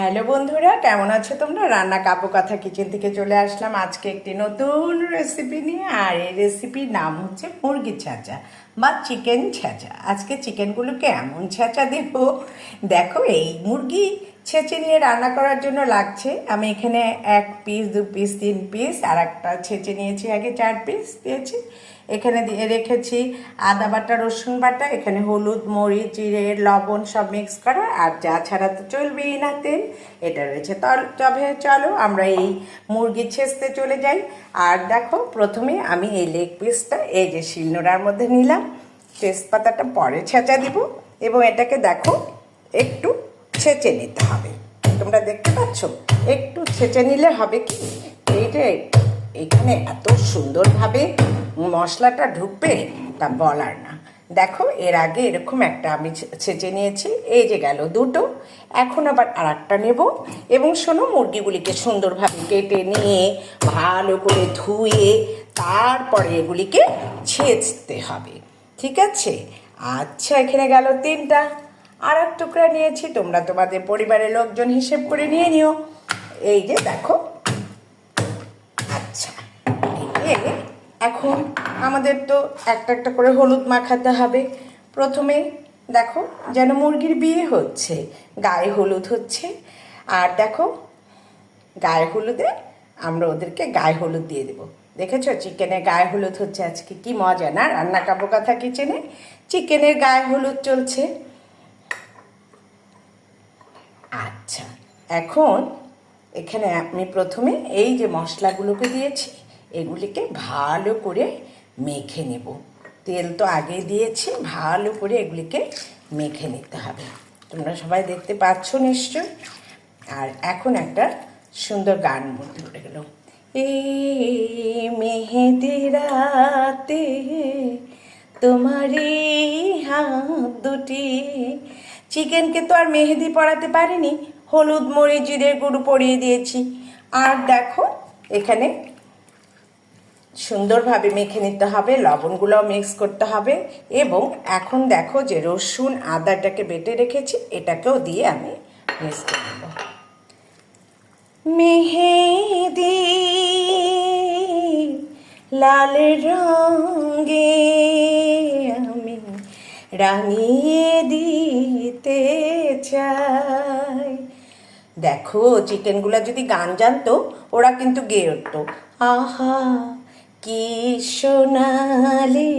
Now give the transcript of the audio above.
Hello বন্ধুরা, কেমন আছো তোমরা? রান্না কাপু কথা কিচেন থেকে চলে আসলাম আজকে একটি নতুন রেসিপি নিয়ে। আর এই রেসিপির নাম হচ্ছে মুরগি ছ্যাঁচা বা চিকেন ছ্যাঁচা। আজকে চিকেনগুলোকে এমন ছ্যাঁচা দেব, দেখো। এই মুরগি ছেঁচে নিয়ে রান্না করার জন্য লাগছে, আমি এখানে 1 পিস 2 পিস 3 পিস আর একটা ছেঁচে নিয়েছি, আগে 4 পিস দিয়েছি। এখানে দিয়ে রেখেছি আদা বাটা, রসুন বাটা, এখানে হলুদ, মরিচ, জিরে, লবণ সব মিক্স করা, আর যা ছাড়া তো চলবেই না, তেল। এটা রয়েছে। তবে চলো আমরা এই মুরগি ছেঁচতে চলে যাই। আর দেখো, প্রথমে আমি এই লেগ পিসটা এই যে শিলনোড়ার মধ্যে নিলাম। তেজপাতাটা পরে ছেঁচা দিব, এবং এটাকে দেখো একটু ছেঁচে নিতে হবে। তোমরা দেখতে পাচ্ছ, একটু ছেঁচে নিলে হবে কি, এইটা এখানে এত সুন্দরভাবে মশলাটা ঢুকবে তা বলার না। দেখো, এর আগে এরকম একটা আমি ছেঁচে নিয়েছি, এই যে গেল দুটো। এখন আবার আর একটা নেব, এবং শোনো, মুরগিগুলিকে সুন্দরভাবে কেটে নিয়ে ভালো করে ধুয়ে তারপরে এগুলিকে ছেঁচতে হবে, ঠিক আছে? আচ্ছা, এখানে গেল 3টা। আর এক টুকরা নিয়েছি, তোমরা তোমাদের পরিবারের লোকজন হিসেব করে নিয়ে নিও। এই যে দেখো। আচ্ছা, এখন আমাদের তো একটা একটা করে হলুদ মাখাতে হবে। প্রথমে দেখো, যেন মুরগির বিয়ে হচ্ছে, গায়ে হলুদ হচ্ছে। আর দেখো, গায়ে হলুদে আমরা ওদেরকে গায়ে হলুদ দিয়ে দেবো। দেখেছো, চিকেনের গায়ে হলুদ হচ্ছে। আজকে কি মজা না রান্না কাবো কথা কিচেনে, চিকেনের গায়ে হলুদ চলছে। আচ্ছা, এখন এখানে আমি প্রথমে এই যে মশলাগুলোকে দিয়েছি, এগুলিকে ভালো করে মেখে নেব। তেল তো আগে দিয়েছি, ভালো করে এগুলিকে মেখে নিতে হবে। তোমরা সবাই দেখতে পাচ্ছ নিশ্চয়। আর এখন একটা সুন্দর গান মধ্যে উঠে গেল, এই মেহেদি রাতে তোমারই হাত দুটি। চিকেনকে তো আর মেহেদি পরাতে পারিনি, হলুদ, মরিচ, জিরের গুঁড়ো পরিয়ে দিয়েছি। আর দেখো, এখানে সুন্দরভাবে মেখে নিতে হবে, লবণগুলোও মিক্স করতে হবে। এবং এখন দেখো যে রসুন আদাটাকে বেটে রেখেছি, এটাকেও দিয়ে আমি মিক্স করে নেব। মেহেদি লাল রঙে আমি রাঙিয়ে দিতে চাই। দেখো, চিকেনগুলো যদি গান জানতো, ওরা কিন্তু গেয়ে উঠতো, আহা কি সোনালি